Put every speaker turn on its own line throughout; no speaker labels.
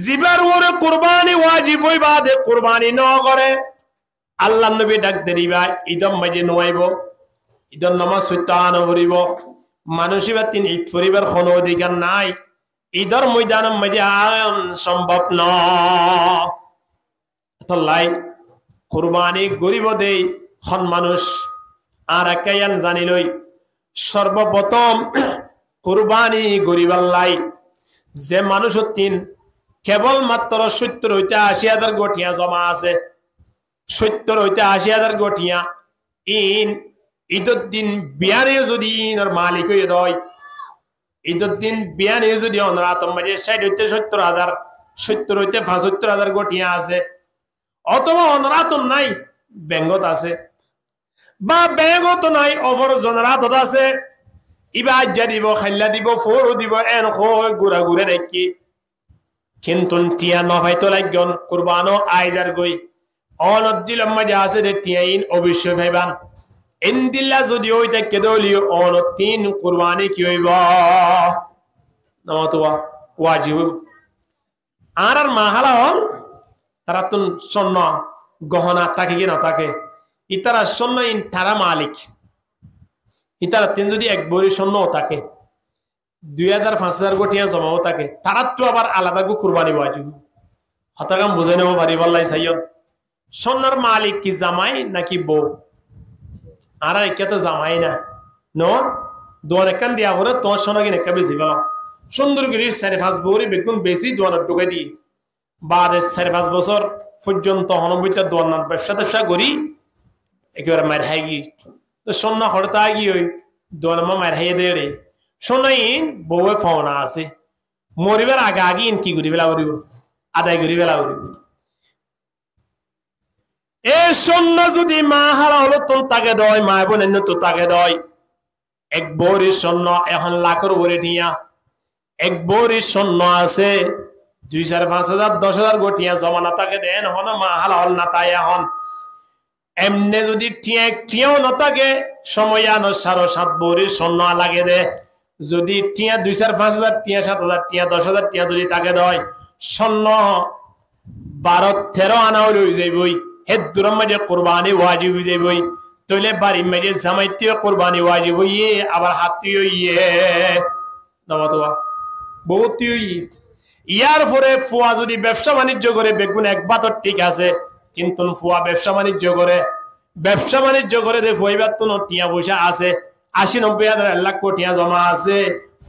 zipper ওরে কুরবানি ওয়াজিব হইবা দে কুরবানি ন করে আল্লাহ নবী ডাক দেরিবা ঈদম মাঝে নয়াইব ঈদর নামাজ সত্যান করিব মানুষই বা তিনি ঈদ পরিবার কোনো অধিকার নাই ঈদর ময়দানের মাঝে আয়ন সম্ভব নয় কুরবানি গরিব দেই হন মানুষ আর একাইয়ান জানিলই সর্বপ্রথম কুরবানি গরিব আল্লাহ যে মানুষ তিন কেবল মাত্র 70 হইতে 80,000 গঠিয়া জমা আছে 70 হইতে 80,000 গঠিয়া ঈদের দিন বিয়ারে যদি ইনর মালিক হয়ে দয় ঈদের দিন বিয়ারে যদি অনরাতম মাঝে 60 হইতে 70,000 70 হইতে 75,000 গঠিয়া আছে অথবা অনরাতম নাই ব্যাঙ্গত আছে বা ব্যাঙ্গত নাই অপর জনরাতত আছে ইবা আজ্জা দিব খাইল্লা দিব ফোরও দিব এন খয় গুড়া গুড়ে দেখি কিন্তু টিয়া নভাইতো লাগন কুরবানো আইজার গই অনত দিলাম মাঝে আছে রে টিয়া ইন অবশ্যই ভাইবান ইনদিল্লা যদি ওই দেখে দলিও অনত তিন কুরবানি কি হইব নামাতোয়া ওয়াজিব আর মাহালা হল তারা তো স্বর্ণ গহনা থাকে কি না থাকে ইতারা স্বর্ণ ইন তারা মালিক ইতারা তিন যদি এক বড়ি স্বর্ণও থাকে 2,000-5,000 গঠিয়া জমাও থাকে তারা তো আবার আলাদা কুরবানি ওয়াজিব হতাকাম বুঝে নেব পারি বললাই সাইয়দ স্বর্ণের মালিক কি জামাই নাকি বউ আর একে তো জামাই না নো দোয়ান একান দিয়া করে তোমার সোনা কিনে একটা বেশি বলো সুন্দর করে 4-5 বউরে বেগুন বেশি দোয়ানের ঢুকাই দিই বাদে 4-5 বছর পর্যন্ত হনবইটা দোয়ানার ব্যবসা করি একেবারে মার হাই গি তো সোনা হরতা গি ওই দোয়ানামা মার হাইয়ে দেড়ে সোনাইন বউয়ে ফোনা আছে মরিবার আগে আগে ইন কি করি বেলা করিব আদায় করি বেলা করিব এ সোনা যদি মা হারা হলো তো তাকে দয় মা বোন তো তাকে দয় এক বউরি স্বর্ণ এখন লাখের উপরে নিয়া এক বউরি স্বর্ণ আছে 2,000-5,000 10,000 গঠিয়া জমানা তাকে দেন হন মা হালা হল না তাই এখন এমনে যদি টিয়াও না থাকে সময় আনো 7.5 বউরি স্বর্ণ লাগে দে যদি টিয়া 2,000-5,000 টিয়া 7,000 টিয়া 10,000 টিয়া যদি তাকে দয় স্বর্ণ 12-13 আনা হয়ে যাইবই হে দূরের মাঝে কুরবানি ওয়াজিব হয়ে যাইবই তইলে বাড়ি মাঝে জামাইতেও কুরবানি ওয়াজিব হইয়ে আবার হাতিও ইয়ে নমাতোয়া বহুত ইয়ার পরে ফুয়া যদি ব্যবসা বাণিজ্য করে বেগুন এক বাতর ঠিক আছে কিন্তু ফুয়া ব্যবসা বাণিজ্য করে দে ফুয়াইবার তো টিয়া পয়সা আছে 80-90,000 লাখ টিয়া জমা আছে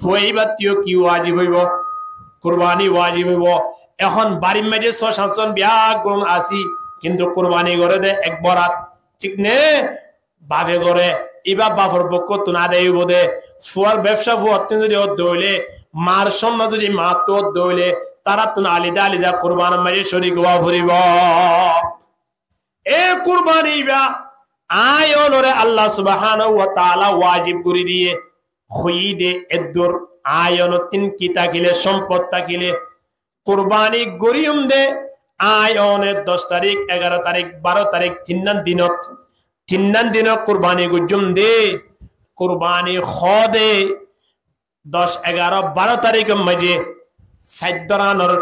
ফুয়াইবার তিও কি ওয়াজিব হইব কুরবানি ওয়াজিব হইব এখন বাড়ির মাঝে 6-7 জন বিয়া গুণ আসি কিন্তু কুরবানি করে দে এক বরাত ঠিক নে বাপে করে এবার বাপর পক্ষ তো না দেয় বোধে ফুয়ার ব্যবসা ফুয়া যদি দৌলে মার সন্না যদি মা তো দৌলে তারা তো আলিদা আলিদা কুরবান মাঝে শরীক হওয়া ফুরিব এ কুরবানি বা আয়নরে আল্লাহ সুবহানাহু ওয়া তাআলা ওয়াজিব করে দিয়ে খুইদে এদুর আয়ন তিন কি তাকিলে সম্পদ তাকিলে কুরবানি গরিয়ম দে আয়নে 10 তারিখ 11 তারিখ 12 তারিখ তিন্নান দিনত কুরবানি গুজুম দে কুরবানি খদে 10 11 12 তারিখ মাঝে সাইদরানর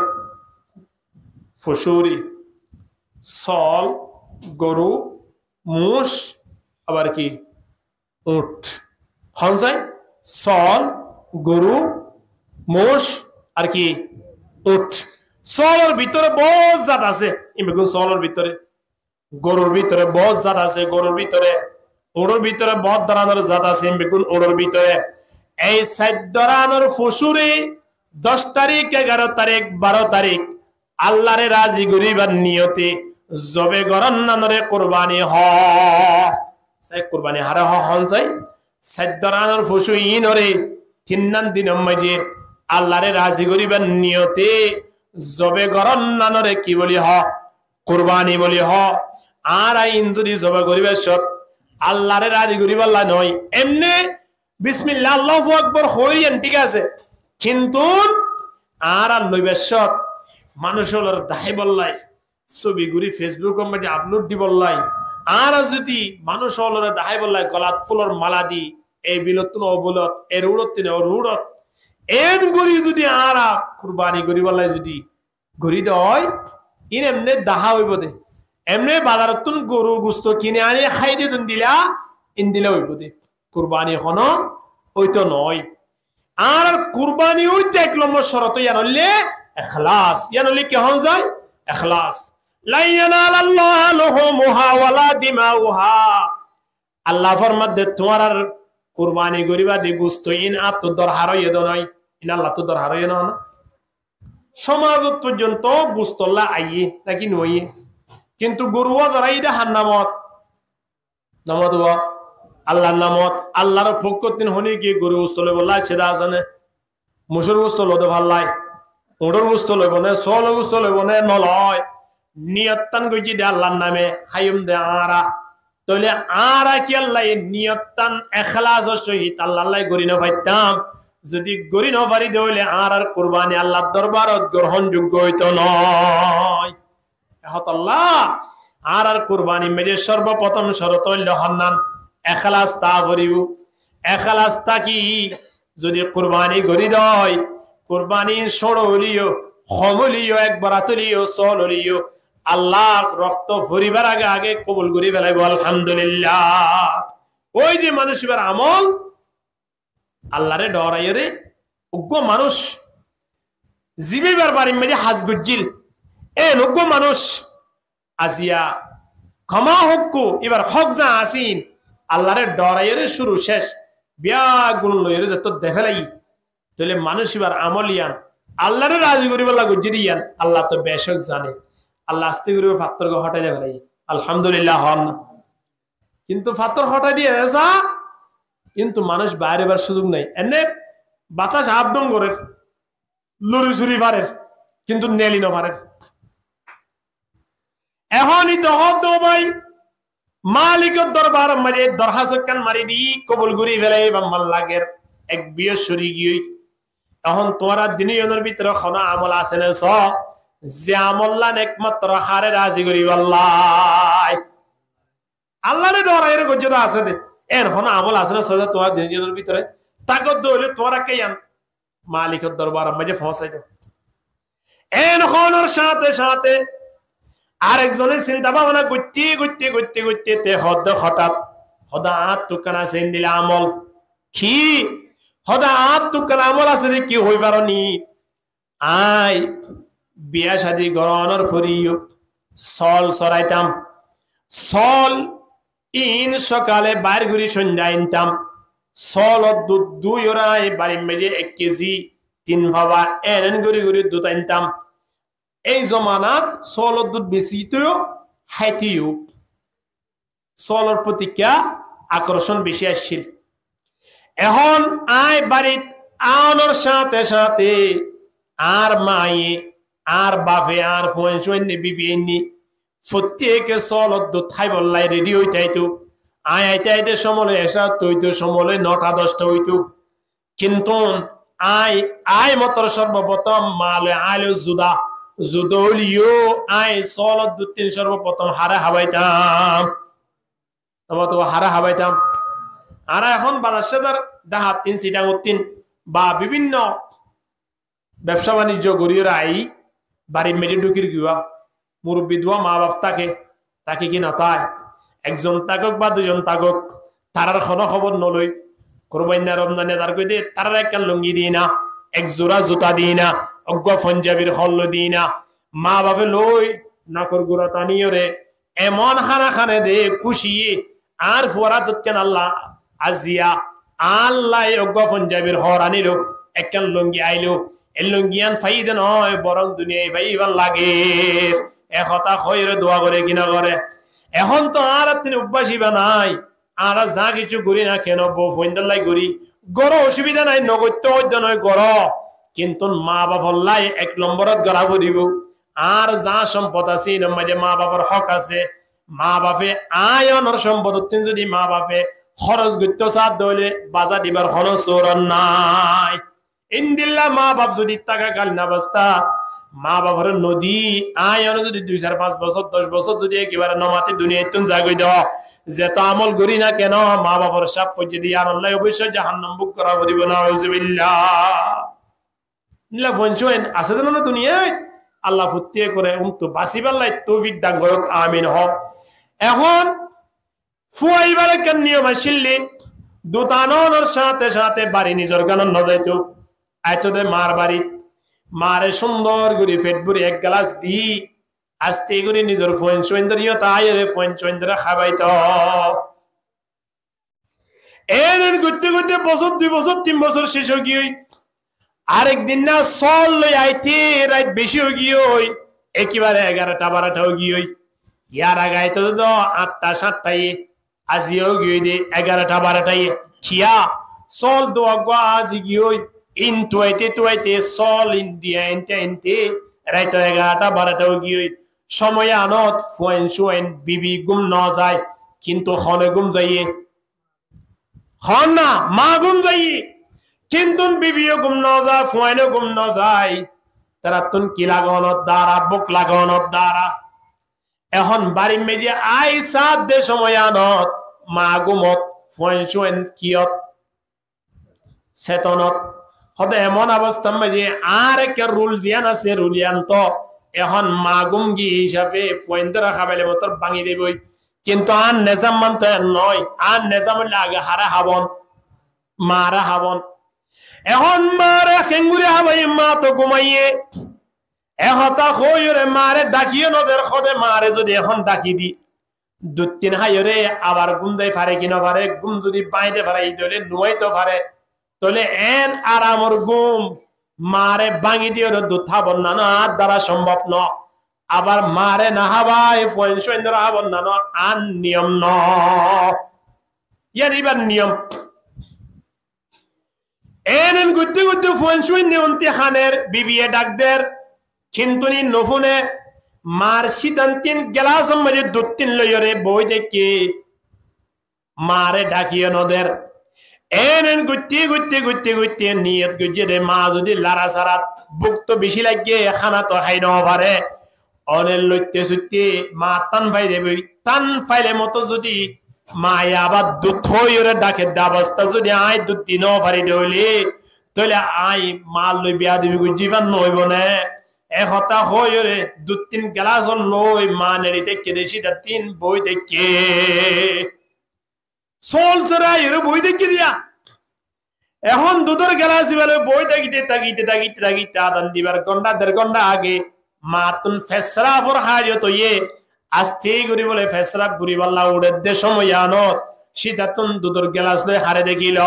ফসুরি সল গরু মুষ আবার কি উট হনসাই সল গরু মুষ আর কি উট সলের ভিতরে বহুত জাত আছে ইমেগুন সলের ভিতরে গরুর ভিতরে বহুত জাত আছে গরুর ভিতরে ওড়োর ভিতরে বহুত ধরনের জাত আছে ইমেগুন ওড়োর ভিতরে এই সাইদরানর ফসুরি 10 তারিখ 11 তারিখ 12 তারিখ আল্লাহরে রাজি করিবার নিয়তে জবে গরন্নানরে কুরবানি সাই কুরবানি হারা হন চাই সাইদরানর ফসু ইনরে তিন্নান দিন মাঝে আল্লাহরে রাজি করিবার নিয়তে জবে গরন্নানরে কি বলি কুরবানি বলি আর আইন যদি জবে করিবার সব আল্লাহরে রাজি করিবার নয় এমনি বিসমিল্লাহ আল্লাহু আকবার হইয়েন ঠিক আছে কিন্তু আর লইবার সব মানুষ হলোর দায় বললাই ছবি গুড়ি ফেসবুক মধ্যে আপলোড দি বললাই আর যদি মানুষ হলোর দায় বললাই গলাত ফুলর মালা দি এই বিলতুন অবলত এর উড়ত তিন ওর উড়ত এন গুড়ি যদি আর কুরবানি করি বললাই যদি গরি দয় ইন এমনে দাহা হইব দে এমনে বাজারত তুন গরু গুস্ত কিনে আনি খাই দিয়ে তুন দিলা ইন দিলে হইব দে কুরবানি এখনো ওইতো নয় আর কুরবানি হইতে 1 নম্বর শরত ইয়ান হইলে ইখলাস ইয়ান হইলে কি হন যায় ইখলাস লা ইয়ানালাল্লাহ লুহুমুহা ওয়ালা দিমাউহা আল্লাহ ফরমাতে তোমার আর কুরবানি গরিবা দি গুস্ত ইন আত দরহার ইয়েদ নয় ইন আল্লাহ তো দরহার ইয়ে না সমাজত পর্যন্ত গুস্তল্লা আইয়ে নাকি নইয়ে কিন্তু গরুয়া যারা ইদা হান্নামত নামত আল্লাহর নামত আল্লাহর ফকতিন হনি কি গরু গুস্তলে বললাই সেটা আছেনে মুসুর গুস্ত লদে ভাল্লাই ওডর গুস্ত লইব না সল গুস্ত লইব না নলয় নিয়ত্তান গজি দে আল্লাহর নামে খাইম দে আরা তাহলে আরা কি আল্লাহ নিয়ত্তান ইখলাসের সহিত আল্লাহ গরি না পাইতাম যদি গরি না পারি দেইলে আর কুরবানি আল্লাহর দরবারত গ্রহণযোগ্য হইতো নয় এহত আল্লাহ আর কুরবানি মেরে সর্বপ্রথম শরত হইল হান্নান ইখলাস তা করিব ইখলাস তা কি যদি কুরবানি গরি দয় কুরবানি সড় হলিও খমলিও একবার আতলিও সল হলিও আল্লাহ রক্ত ফরিবার আগে আগে কবুল করি ফেলাইব আলহামদুলিল্লাহ ওই যে মানুষের আমল আল্লাহরে ডরাইয়ে রে উগ্র মানুষ জীবিবার বাড়ি মেরে হাজ গুজিল এ উগ্র মানুষ আজিয়া ক্ষমা হক্কু এবার হক যা আসিন আল্লাহরে ডরাইয়ে রে শুরু শেষ বিয়া গুণ লইরে যত দেখালাই তাহলে মানুষ এবার আমল ইয়ান আল্লাহরে রাজি করিবার লাগু জিরি ইয়ান আল্লাহ তো বেশক জানে আল্লাহ আস্তে করে ফাত্তর হটাই দেবে ভাই আলহামদুলিল্লাহ হন কিন্তু ফাত্তর হটাই দিয়ে এসা কিন্তু মানুষ বাইরে বার সুযোগ নাই এনে বাতাস আপডন করে লড়ি চুরি পারে কিন্তু নেলি না পারে এখনই তো ভাই মালিকের দরবার মারি দরখাস্ত কান মারি দি কবুল করি ফেলে বাম্মাল লাগের এক বিয়ে সরি গিয়ে এখন তোমার দিনের ভিতরে খনা আমল আছে না স যে আমল্লান একমাত্র হারে রাজি করি আল্লাহ আল্লাহরে ডরাইরে গজ্জা আছে দে এর কোন আমল আছে না সদা তোমার দিনের ভিতরে তাকত দইলে তোরা কেয়ান মালিকের দরবার মাঝে পৌঁছাই দাও এন খনর সাথে সাথে আরেকজনের চিন্তা ভাবনা করতে তে হদ হঠাৎ হদা আত তুকানা সেন দিলে আমল কি হদা আত তুকানা আমল আছে যে কি হই পারনি আই বিয়া শাদি গরনর ফরিও সল সরাইতাম সল ইন সকালে বাইর ঘুরি সন্ধ্যা ইনতাম সল দুধ 2 ওরাই বাড়ি মেজে 1 কেজি 3 ভাবা এন ঘুরি ঘুরি দুধ আনতাম এই জমানাত সল দুধ বেশি তো হাইতিও সলর প্রতিক্রিয়া আকর্ষণ বেশি আসছিল এখন আই বাড়িত আওয়ানোর সাথে সাথে আর মায়ে আর বাপে আর ফোন সৈন্য বিবি এমনি প্রত্যেকে সলত দুধ খাই বললাই রেডি হইতে আইতো আয় আইতে আইতে সমলে এসা তৈতো সমলে 9টা 10টা হইতো কিন্তু আয় মতর সর্বপ্রথম মালে আইলো জুদলিও আয় সলত দুধ 3 সর্বপ্রথম হারা হাবাইতাম আমার তো হারা হাবাইতাম আর এখন বাদশাদার দাহাত 3 সিটা 3 বা বিভিন্ন ব্যবসা বাণিজ্য গড়িয়ে আই বাড়ি মেরে ঢুকির গিয়া মুরব্বী দোয়া মা বাপ তাকে কি না তাই একজন তাকক বা দুজন তাকক তারার কোনো খবর নলই কোরবানি রমজানে তার কই দে তারার একটা লুঙ্গি দিই না এক জোড়া জুতা দিই না অজ্ঞ পঞ্জাবির হল্ল দিই না মা বাপে লই নাকর গুড়া টানিও রে এমন খানা খানে দে খুশি আর ফোরা তুতকেন আল্লাহ আজিয়া আল্লাহ অজ্ঞ পঞ্জাবির হর আনিল একটা লুঙ্গি আইলো এই লুঙ্গিয়ান ফাইদে নয় বরং দুনিয়ায় ভাইবার লাগে একতা খয়ের দোয়া করে কিনা করে এখন তো আর তিনি অভ্যাসী বা নাই আর যা কিছু করি না কেন বউ ফইন্দাল্লাই করি গড় অসুবিধা নাই নগত্য হইত নয় গড় কিন্তু মা বাপল্লাই 1 নম্বরত গড়া করিব আর যা সম্পদ আছে এর মাঝে মা বাবার হক আছে মা বাপে আয়নর সম্পদ যদি মা বাপে খরচ গত্য সাথ দইলে বাজা দিবার খরচ চোরন নাই ইন্দিল্লা মা বাপ যদি টাকা কালীন অবস্থা মা বাবার নদী আয়ন যদি 2-4-5 বছর 10 বছর যদি একেবারে নমাতে দুনিয়ায় তুন জাগই দাও যেটা আমল করি না কেন মা বাবার সাপ পর্যন্ত দিয়ে আল্লাহ অবশ্যই জাহান্নাম বুক করা দিব না আউযুবিল্লাহ নিলা ফোন আছে না দুনিয়ায় আল্লাহ ফুটিয়ে করে উমতো বাসিবাল্লাই তৌফিক দান করুক আমিন হ এখন ফুয়াইবারে কেন নিয়ম আসিল্লি দুতানোর সাথে সাথে বাড়ি নিজের গান ন যাইতো আইতো মার বাড়ি মারে সুন্দর করে পেট ভরে এক গ্লাস দি আস্তে করে নিজের ফোন সৌন্দর্য তাই রে ফোন সৌন্দর্য খাবাইত এর ঘুরতে ঘুরতে বছর 2 বছর 3 বছর শেষ হয়ে গিয়ে আরেকদিন না চল লই আইতে রাত বেশি হয়ে গিয়ে একেবারে 11টা 12টা হয়ে গিয়ে ইয়ার আগাই তো 8টা 7টায় আজিও গিয়ে দে 11টা 12টায় খিয়া চল দোয়া আজি গিয়ে ইনটু আইতে চল ইন্ডিয়া এনতে রাত 11টা 12টা হয়ে গিয়ে সময় আনত ফোন বিবি গুম ন যায় কিন্তু খনে গুম যাইয়ে হন না মা গুম যাইয়ে কিন্তু বিবিও গুম ন যায় ফোয়াইনও গুম ন যায় তারা তুন কি লাগানোর দ্বারা বুক লাগানোর দ্বারা এখন বাড়ি মেজে আই সাত দে সময় আনত মা গুমত ফোন কিয়ত চেতনত হতে এমন অবস্থা মেজে আর একটা রুল দিয়ান আছে রুলিয়ান তো এখন মা গুম গি হিসাবে ফোন ধরা খাবাইলে মতর ভাঙি দেবই কিন্তু আর নেজাম মানতে নয় আর নেজাম আগে হারা হাবন মারা হাবন এখন মারে কেঙ্গুরে হাবাই মা তো ঘুমাইয়ে এহতা হইরে মারে ডাকিয়ে নদের খদে মারে যদি এখন ডাকি দি 2-3 হাইরে আবার গুম দেয় পারে কিনা পারে গুম যদি বাইতে পারে এই ধরে নুয়াইতে পারে তাহলে এন আরামর গুম মারে ভাঙি দিয়ে দুধা বন্যানো আর দ্বারা সম্ভব ন আবার মারে না হাবাই ফোন সৈন্দ্র বন্যানো আন নিয়ম ন ইয়ার এবার নিয়ম এন গুতে গুতে ফোন সৈন্য অন্তি খানের বিবিএ ডাকদের কিন্তু নি নফুনে মার সিদ্ধান্তিন গ্লাস মধ্যে 2-3 লয়রে বই দেখে মারে ডাকিয়ে নদের এন গুতে নিয়ত গুজে দে মা যদি লারা সারাত বুক তো বেশি লাগে খানা তো খাই ন পারে অনেল লইতে সুতে মা তান ভাই দেবে তান ফাইলে মতো যদি মা আবার দুধ হইরে ডাকে দাবস্তা যদি আই দুধ দিন পারি দেলে তাহলে আই মা লই বিয়া দিবি জীবন নইব না এহতা হইরে 2-3 গ্লাস লই মা নেড়ি দেখে দেশি 3 বই দেখে সোল সরা এর বই দেখে দিয়া এখন দুধের গ্লাস দিবালে বই তাকিতে আদান দিবার ঘন্টা 1.5 ঘন্টা আগে মা তুন ফেসরা ফর হাজত ইয়ে আস্তে করি বলে ফেসরা গুরি বাল্লা উড়ে দে সময় আনত সীতা তুন দুধের গ্লাস লই হারে দেখিল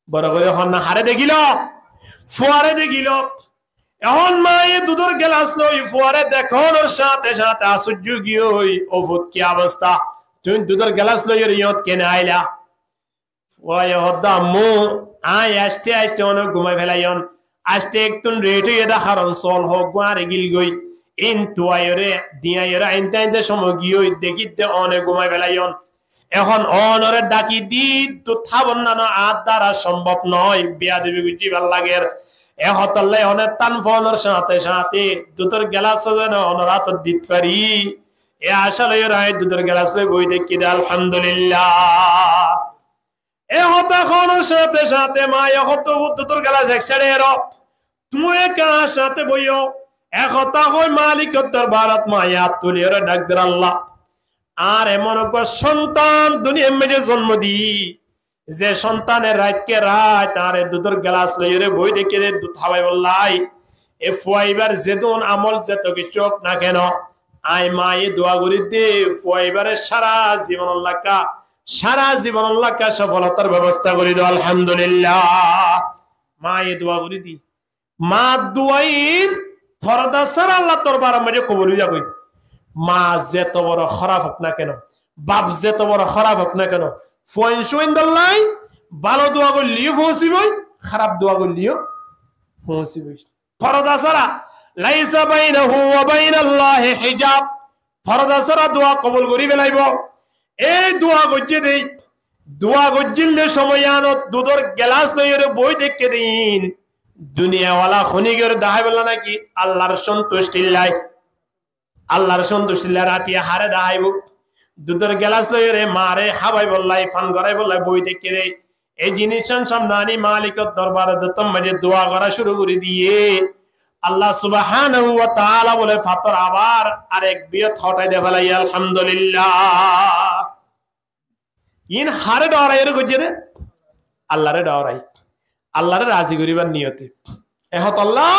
বড় করে হন না হারে দেখিল ফুয়ারে দেখিল এখন মায়ে দুধের গ্লাস লই ফুয়ারে দেখানোর সাথে সাথে আশ্চর্য গিয়ে ওফুত কি অবস্থা তুই দুধের গ্লাস লই ইয়ত কেনে আইলা ওই হদ্দা মু আই আস্তে অনেক ঘুমাই ফেলাইন আস্তে একটুন রেট হয়ে দেখারণ চল হোক গুয়ারে গিল গই ইন তুয়াইরে দিয়াইরে আইনতে সময় গিয়ে দেখিতে অনেক ঘুমাই ফেলাইন এখন অনরে ডাকি দি তো থাবন না আর দ্বারা সম্ভব নয় বিয়া দেবী গুজি ভাল লাগের এহতলে অনেক তান ফোনের সাথে সাথে দুধের গ্লাস যেন অনরাত দিত পারি এ আসলে রায় দুধের গ্লাস লই বই দেখি দে আলহামদুলিল্লাহ এহতা খনের সাথে সাথে মা এহত দুধের গ্লাস এক সাইডে এর তুমি কার সাথে বইও এহতা হই মালিকের দরবারত মায়া তুলিয়ে ডাক দের আল্লাহ আর এমন সন্তান দুনিয়া মেজে জন্ম দি যে সন্তানের রাতকে রাত আর দুধের গ্লাস লইরে বই দেখে দুধ খাওয়াই বললাই এ ফুয়াইবার যেদন আমল যেত কিছু না কেন আই মায়ে দোয়া করি দে ফুয়াইবারের সারা জীবন আল্লাহকা সফলতার ব্যবস্থা করে দাও আলহামদুলিল্লাহ মায়ে দোয়া করি দি মা দুয়াইন ফরদা সারা আল্লাহ দরবার মধ্যে কবুল হইয়া কই মা যেত বড় খারাপ হোক না কেন বাপ যেত বড় খারাপ হোক না কেন ফোন শোন দল্লাই ভালো দোয়া করলিও পৌঁছিবই খারাপ দোয়া করলিও পৌঁছিবই ফরদা সারা লাইসা বাইনাহু ওয়া বাইনাল্লাহি হিজাব ফরদা সারা দোয়া কবুল করি বেলাইব এই দোয়া গজ্জে দেই দোয়া গজ্জিলে সময় আনত দুধের গ্লাস লইরে বই দেখে দিন দুনিয়াওয়ালা খনিগের দাহাই বলা নাকি আল্লাহর সন্তুষ্টি লাই রাতিয়া হারে দাহাইব দুধের গ্লাস লইরে মারে হাবাই বললাই ফান করাই বললাই বই দেখে দেই এই জিনিস সামনে আনি মালিকের দরবারে দত্তম মাঝে দোয়া করা শুরু করে দিয়ে আল্লাহ সুবহানাহু ওয়া তাআলা বলে ফাতর আবার আরেক বিয়ত হটাই দে ফেলাই আলহামদুলিল্লাহ ইন হারে ডরাই এর গজে দে আল্লাহরে ডরাই আল্লাহরে রাজি করিবার নিয়তে এহত আল্লাহ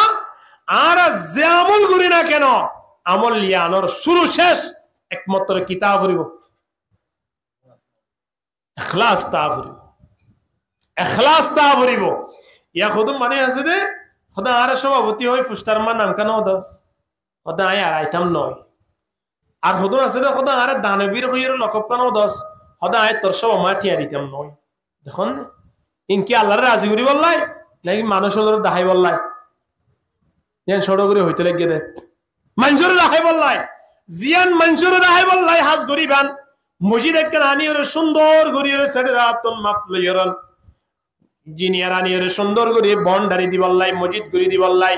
আর যে আমল করি না কেন আমল লিয়ানোর শুরু শেষ একমাত্র কিতাব করিব ইখলাস তা করিব ইখলাস তা করিব ইয়া খুদুম মানে আছে দে খোদা আর সভাপতি হই ফুস্টার মান নাম কেন দস খোদা আই আর আইতাম নয় আর খুদুম আছে দে খোদা আর দানবীর হইর লকব কেন দস খোদা আই তোর সব মা টিয়া দিতাম নয় দেখুন ইনকি আল্লাহর রাজি করি বললাই নাকি মানুষের দাহাই বললাই যেন ছোট করে হইতে লাগিয়ে দে মানুষের দাহাই বললাই জিয়ান মানুষের দাহাই বললাই হাজ গরিবান মসজিদ একটা রানী ওর সুন্দর গরিয়ের সেটে রাতন মাপ লইরন জিনিয়া রানী ওর সুন্দর করে বন্ডারি দি বললাই মসজিদ গরি দি বললাই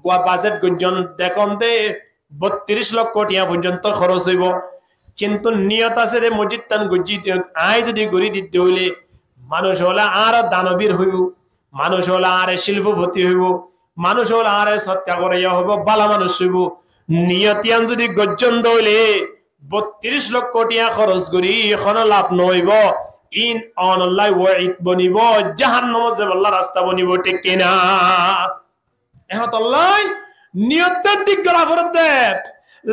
গোয়া বাজেট গুঞ্জন দেখুন দে 32 লক্ষ টাকা পর্যন্ত খরচ হইব কিন্তু নিয়ত আছে রে মসজিদ তান গুজি আয় যদি গরি দিতে হইলে মানুষ হলে আর দানবীর হইব মানুষ হলে আর শিল্পপতি হইব মানুষ হলে আর সৎকা করে হইব বালা মানুষ হইব নিয়তিয়ান যদি গর্জন দইলে 32 লক্ষ টাকা খরচ করি এখন লাভ নইব ইন অনলাই ওয়াইদ বনিব জাহান্নামে যাব আল্লাহ রাস্তা বনিব ঠিক কিনা এহত আল্লাহ নিয়তের দিক করা ফরতে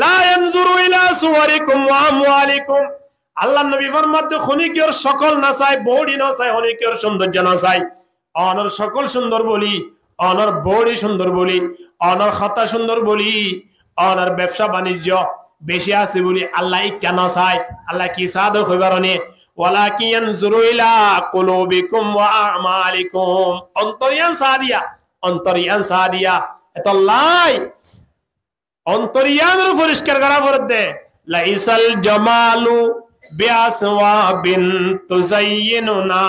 লা ইয়ানজুরু ইলা সুওয়ারিকুম ওয়া আমওয়ালিকুম আল্লাহ নবী ফরমাতে খনিকের সকল না চাই বডি না চাই খনিকের সৌন্দর্য না চাই অনর সকল সুন্দর বলি অনর বডি সুন্দর বলি অনর খাতা সুন্দর বলি অনর ব্যবসা বাণিজ্য বেশি আছে বলি আল্লাহ কেন চাই আল্লাহ কি সাদ হইবারনে ওয়ালাকিন ইয়ানজুরু ইলা কুলুবিকুম ওয়া আমালিকুম অন্তরিয়ান সাদিয়া এতল্লাই অন্তরিয়ানের পরিষ্কার করা পড়তে লাইসাল জামালু বিআসওয়াবিন তুযায়্যিনুনা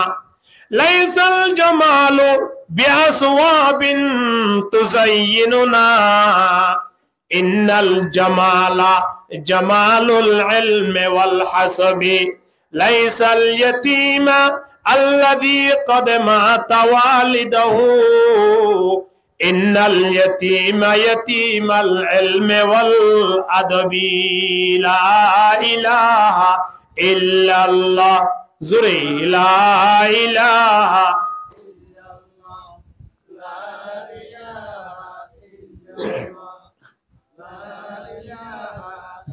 লাইসাল জামালু বিআসওয়াবিন তুযায়্যিনুনা ইন্নাল জামালা জামালুল ইলমি ওয়াল হাসাবি লাইসাল ইয়াতীমা আল্লাযী ক্বাদ মাতা ওয়ালিদাহু ইন্নাল ইয়াতীমা ইয়াতীমাল ইলমি ওয়াল আদবি লা ইলাহা ইল্লাল্লাহ জুরে লা ইলাহা ইল্লাল্লাহ লা ইলাহা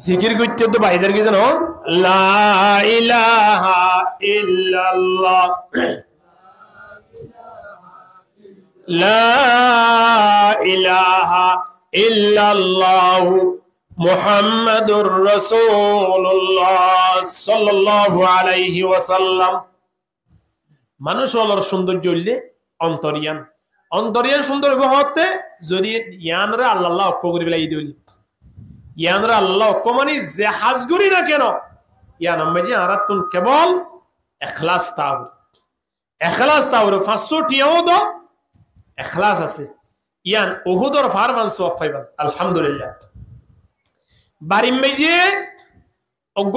জিকির করতে তো বাইদের কি জানো লা ইলাহা ইল্লাল্লাহ লা ইলাহা ইল্লাল্লাহ মুহাম্মাদুর রাসূলুল্লাহ সাল্লাল্লাহু আলাইহি ওয়াসাল্লাম মানুষ হলোর সৌন্দর্য হইলে অন্তরিয়ান সুন্দর হতে যদি ইয়ানরে আল্লাহ অক্ষ করে লাই দিলি ইয়ানরে আল্লাহ অক্ষ মানে যে হাজ করি না কেন ইয়ান আম্মাজি আরাতুন কেবল ইখলাস তাওর 500 টিয়াও দো ইখলাস আছে ইয়ান উহুদর ফারমান সোফাইবান আলহামদুলিল্লাহ বারিম মেজে অগ্গ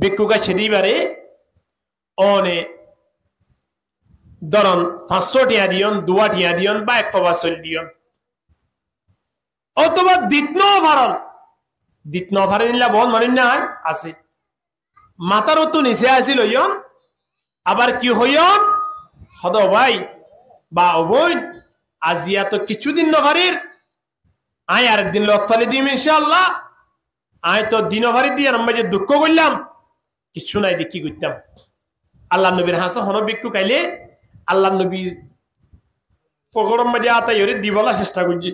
বিক্কু কাছি দিবারে অনে ধরন 500 টিয়া দিয়ন 2 টিয়া দিয়ন বা 100 দিয়ন অথবা দিতনো ভারন নিলা বহুত মানিন না আছে মাতার তো নিচে আসিল ইয়ন আবার কি হইয়ন হদ ভাই বা অবৈ আজিয়া তো কিছুদিন নভারির আয় আরেকদিন লক্ষালি দিম ইনশাআল্লাহ আয় তো দিনভারি দিয়ে আমরা যে দুঃখ করলাম কিছু নাই দেখি করতাম আল্লাহ নবীর হাসা হন বিকটু কাইলে আল্লাহ নবী পকড়ম মাঝে আতাই ওরে দিবলা চেষ্টা করছি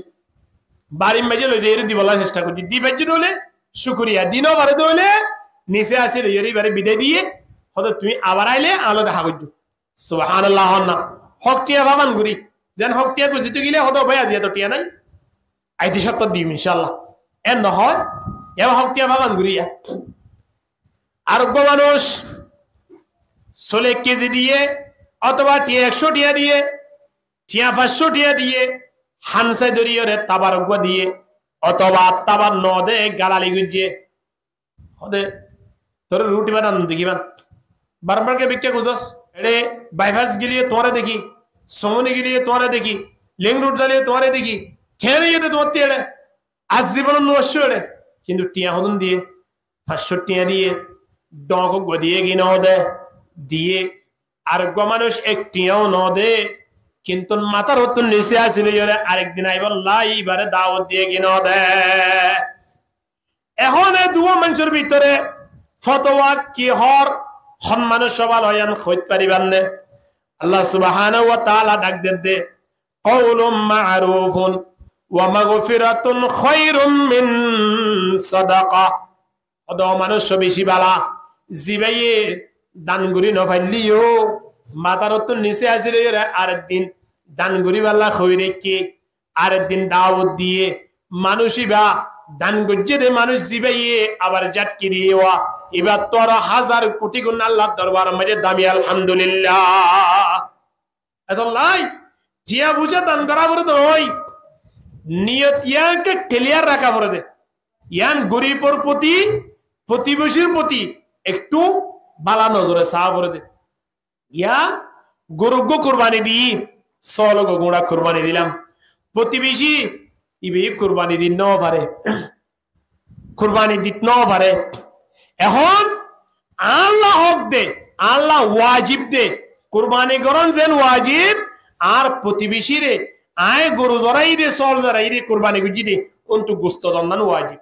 বাড়ির মাঝে লই যাই দিবলা চেষ্টা করছি দিবাজ্য দলে শুকরিয়া দিনও বারে দলে নিচে আসে লই বারে বিদায় দিয়ে হয়তো তুমি আবার আইলে আলো দেখা করছো সুবহানাল্লাহ না হকটিয়া ভাবান ঘুরি যেন হকটিয়া গুজিতে গেলে হয়তো ভাই আজি এত টিয়া নাই আইতি সপ্তাহ দিম ইনশাআল্লাহ এর নহয় এবার হকটিয়া ভাবান ঘুরিয়া আরোগ্য মানুষ 16 কেজি দিয়ে অথবা টিয়া 100 টিয়া দিয়ে টিয়া 500 টিয়া দিয়ে হানসাই দরিয়রে তাবারক দিয়ে অথবা তাবার নদে গালালি গুজিয়ে হদে তোর রুটি বানান দেখিবান বারবার কে বিক্কে গুজস এড়ে বাইপাস গিলিয়ে তোরে দেখি সমনি গিলিয়ে তোরে দেখি লিঙ্ক রুট জ্বালিয়ে তোমারে দেখি খেয়ে দিয়ে তোমার টিয়ারে আজ জীবন নষ্ট হলে কিন্তু টিয়া হদন দিয়ে 500 টিয়া দিয়ে ডক গদিয়ে কি ন দেয় দিয়ে আর মানুষ এক টিয়াও ন দে কিন্তু মাথার হতুন নিচে আসিল আরেকদিন আইবার লাইবারে দাওয়াত দিয়ে কি ন দেয় এখন এই দুয়া মানুষের ভিতরে ফতোয়া কি হর সম্মানের সবাল হয়ান হইতে পারিবার নে আল্লাহ সুবহানাহু ওয়া তাআলা ডাক দে কওলুম মা'রুফুন ওয়া মাগফিরাতুন খায়রুম মিন সাদাকা অদ মানুষ বেশি বালা জিবাইয়ে দানগুরি ন ফাইলিও মাথার তো নিচে আসিল আরেকদিন দানগুরি বালা খইরে কি আরেকদিন দাওয়াত দিয়ে মানুষই বা দান গজ্জে দে মানুষ জিবাইয়ে আবার জাটকি দিয়েওয়া এবার তোর 1000 কোটি গুণ আল্লাহর দরবারে মাঝে দামি আলহামদুলিল্লাহ এত লাই জিয়া বুঝা দান করা বড় তো ওই নিয়ত ইয়াকে ক্লিয়ার রাখা বড় দে ইয়ান গরিবর প্রতি প্রতিবেশীর প্রতি একটু বালা নজরে সা বড় দে ইয়া গরুগো কুরবানি দি সলগো গুড়া কুরবানি দিলাম প্রতিবেশী ইবে কুরবানি দিন ন পারে কুরবানি দিত ন পারে এখন আল্লাহ হক দে আল্লাহ ওয়াজিব দে কুরবানি করন যেন ওয়াজিব আর প্রতিবেশীরে আয় গরু জরাই দে সল জরাই দে কুরবানি গুজি দে অন্তু গুস্ত দন্দান ওয়াজিব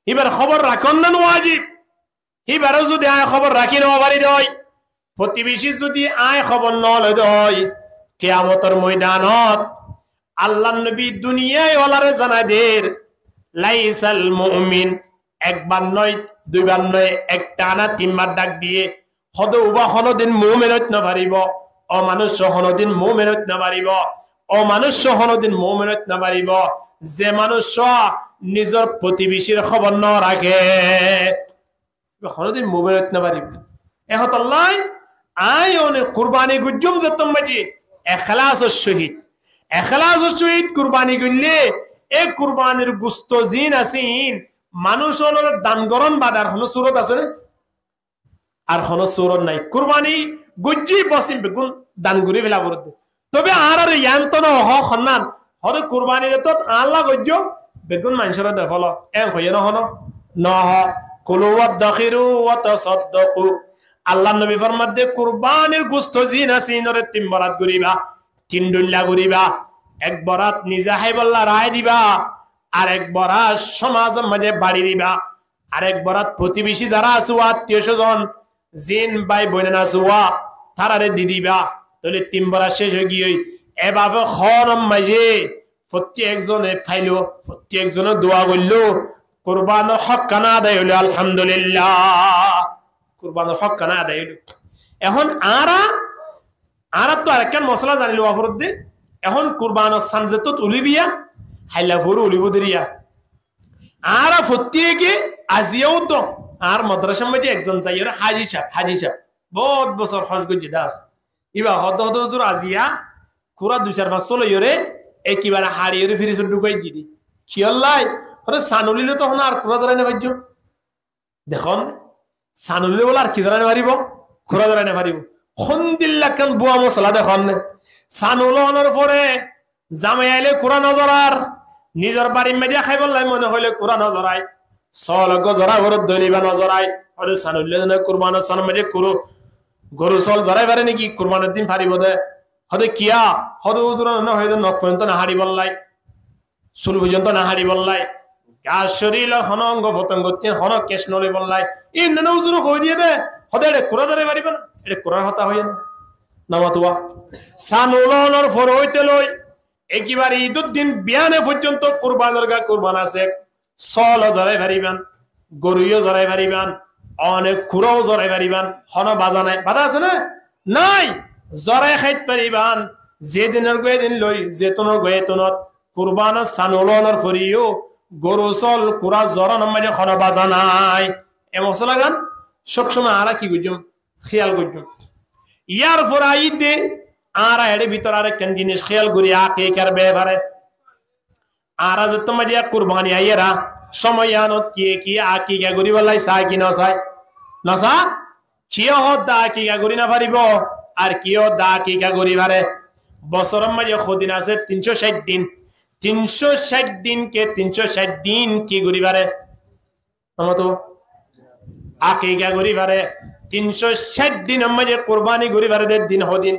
এবার খবর রাখন না ওয়াজিব এবারও যদি আয় খবর রাখি ন পারি দয় প্রতিবেশী যদি আয় খবর ন লয় দয় কিয়ামতের ময়দানত আল্লাহ নবী দুনিয়ায় ওলারে জানায় দের লাইসাল মুমিন একবার নয় দুইবার নয় একটা না তিনবার ডাক দিয়ে হদ উবা হনদিন মুমিনত না পারিব অমানুষ হনদিন মুমিনত না পারিব অমানুষ হনদিন মুমিনত না পারিব যে মানুষ নিজের প্রতিবেশীর খবর ন রাখে হনদিন মুমিনত না পারিব এখন আল্লাহ আয় অনেক কুরবানি গুজুম যতম বাজি ইখলাসের সহিত এখলাসের সহিত কুরবানি করলে এই কুরবানির গুস্ত জিন আসিন মানুষ হলোর দান গরণ বাদার হনো সুরত আছে না আর হনো সুরত নাই কুরবানি গুজ্জি বসিম বেগুন দান গুরি বেলা বরতে তবে আর ইয়ান্তন হ খন্নান হরে কুরবানি দে তো আল্লাহ গজ্জ বেগুন মানুষের দে ফলো এন হইয়ে ন হনো ন হ কুলু ওয়াদাখিরু ওয়া তাসাদদাকু আল্লাহ নবী ফরমাত দে কুরবানির গুস্ত জিন আসিন রে তিনবরাত গরিবা চিন্ডুল্লা গরিবা এক বরাত নিজে হাইবল্লা রায় দিবা আর এক বরাত সমাজের মাঝে বাড়ি দিবা আর এক বরাত প্রতিবেশী যারা আছে আত্মীয় স্বজন জিন ভাই বোনেরা আছে তারারে দি দিবা তাহলে তিন বরাত শেষ হয়ে গিয়ে এভাবে খরম মাঝে প্রত্যেকজনে ফাইলো প্রত্যেকজনে দোয়া করলো কুরবানের হক কানা আদায় হলো আলহামদুলিল্লাহ কুরবানের হক কানা আদায় হলো এখন আর তো আরেকখান মশলা জানিল অপরাধ দে এখন কুরবানের সানজেত উলিবিয়া হাইলা ভোর উলিব দেরিয়া আর প্রত্যেকে আজিয়াও তো আর মাদ্রাসার মধ্যে একজন যাই হাজি সাহেব বহুত বছর হজ গজি দাস ইবা হদ হদ হুজুর আজিয়া কুরা 2-4-5 চলে ইরে একেবারে হাড়িয়ে ফিরে ঢুকাই দিদি খিয়াল্লাই ওরে সানুলিলে তখন আর কুরা ধরাই না পাইছো দেখুন সানুলিলে বলে আর কি ধরাই না পারিব কুরা ধরাই না পারিব খন্দিল্লাকান বুয়া মশলা দেখুন সানুলনের পরে জামাই আইলে কুরা নজরার নিজের বাড়ির মেডিয়া খাই বললাই মনে হইলে কুরা নজরাই সলগ জরা ঘরত দলিবা নজরাই ওরে সানুল্লে কুরবানের সান মেডে কুরু গরু সল জরাই পারে নাকি কুরবানের দিন ফারিব দে হদে কিয়া হদে হুজুর না হইদে নখ পর্যন্ত না হাড়ি বললাই চুল পর্যন্ত না হাড়ি বললাই গাছ শরীরের হন অঙ্গ পতঙ্গ হন কেশ নলে বললাই ই না হুজুর কই দিয়ে দে হদে এটা কুরা ধরে পারিব না এটা কুরার হতা হইয়া না নামাতুয়া সানুলনের ফর হইতে লই একেবারে ঈদের দিন বিয়ানে পর্যন্ত কুরবানের গা কুরবান আছে সল ধরাই পারিবান গরুও জরাই পারিবান অনেক কুরাও জরাই পারিবান হন বাজা নাই বাধা আছে না নাই জরাই খাইতে পারিবান যেদিনের গয়ে দিন লই যেতনের গয়ে তনত কুরবানের সানুলনের ফরিও গরু সল কুরা জরা নামাজে হন বাজা নাই এ মশলা গান সবসময় আরা কি গুজম খেয়াল গুজম ইয়ার ফরাই দে আর এর ভিতর আর কেন জিনিস খেয়াল করি আকে করবে পারে আর আজ তোমার ইয়া কুরবানি আইরা সময় আনত কি আকি কে করি বলাই সাই কি না সা কিয় হদা কি কে করি না পারিব আর কিয় দা কি কে করি পারে বছরের মাঝে কদিন আছে 360 দিন 360 দিনকে 360 দিন কি করিবারে তো আকিকা করিবারে 360 দিনের মাঝে কুরবানি করিবারে দিন হদিন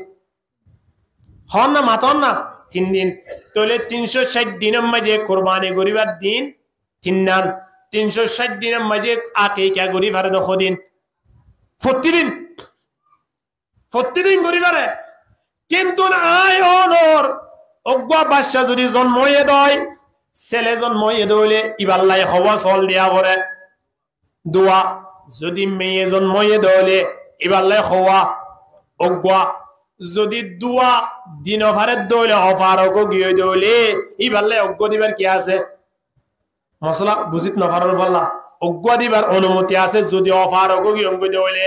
হন না মাতন না 3 দিন তাহলে 360 দিনের মাঝে কুরবানি করিবার দিন 3 নান 360 দিনের মাঝে আকিকা করিবারে হদিন প্রতিদিন করিবারে কিন্তু আয় অনর অজ্ঞা বাদশা যদি জন্ময়ে দয় ছেলে জন্ময়ে দইলে ইবাল্লাই হওয়া চল দিয়া করে দোয়া যদি মেয়ে জন্ময়ে দইলে ইবাল্লাই হওয়া অজ্ঞা যদি দোয়া দিন ভারে দইলে অপারক গিয়ে দইলে ইবাল্লাই অজ্ঞ দিবার কি আছে মশলা বুঝিত নভারর বললা অজ্ঞ দিবার অনুমতি আছে যদি অপারক গিয়ে অঙ্গ দইলে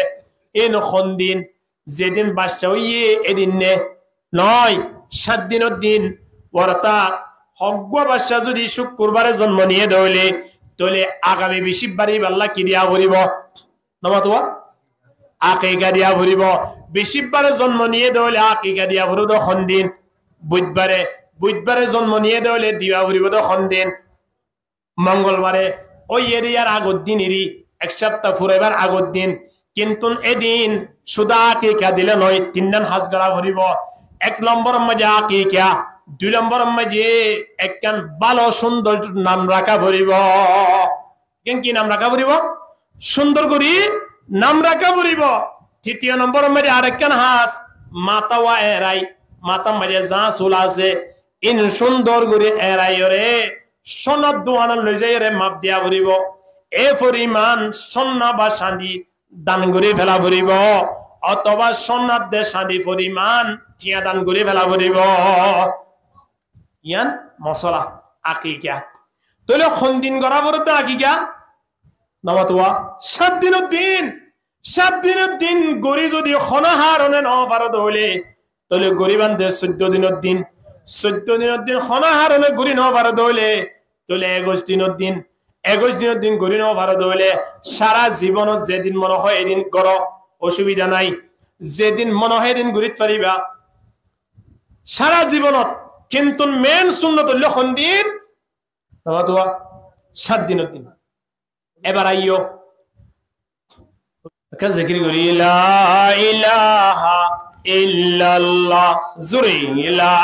এন দিন যেদিন বাদশা হইয়ে এদিন নে নয় 7 দিনের দিন অর্থাৎ হজ্ঞ বাদশা যদি শুক্রবারে জন্ম নিয়ে দইলে তাহলে আগামী বিশিবারই বাল্লা কি দিয়া ভরিব নমাতোয়া আকিকা দিয়া ভরিব বিশিবারে জন্ম নিয়ে দইলে আকিকা দিয়া ভরিব দিন বুধবারে জন্ম নিয়ে দইলে দিয়া ভরিব দিন মঙ্গলবারে ওই এরিয়ার আগর দিন এরি 1 সপ্তাহ ফুরাইবার আগর দিন কিন্তু এদিন সুদা আকিকা দিলে নয় 3 দিন হাজ করা ভরিব 1 নম্বর মাঝে আকিকা 2 নম্বর মাঝে একখান ভালো সুন্দর নাম রাখা ভরিব কি নাম রাখা ভরিব সুন্দর করি নাম রাখা ভরিব 3 নম্বর মাঝে আরেকখান হাস মাতাওয়া এরাই মাতা মাঝে যা চুল আছে ইন সুন্দর করে এরাই রে সনদ দোয়ান লই যাই রে মাপ দিয়া ভরিব এ পরিমাণ সন্না বা শান্তি দান করে ফেলা ভরিব অথবা সন্ন্যাত দে শান্তি পরিমাণ টিয়া দান করে ফেলা ভরিব ইয়ান মশলা আকিকা তাহলে দিন করা বলতে আকিকা নমাতোয়া 7 দিনের দিন গরি যদি খনাহারণে ন পারত হইলে তাহলে গরিবান দে 14 দিনের দিন 14 দিনের দিন খনাহারণে গরি ন পারত হইলে তাহলে 21 দিনের দিন গরি ন পারত হইলে সারা জীবনত যেদিন মনে হয় এদিন করো অসুবিধা নাই যেদিন মনে হয় এদিন গরিত পারিবা সারা জীবনত কিন্তু মেন সুন্নত হইল দিন নমাতোয়া 7 দিনের দিন এবার আইও জিকির করি লা ইলাহা ইল্লাল্লাহ জুরে লা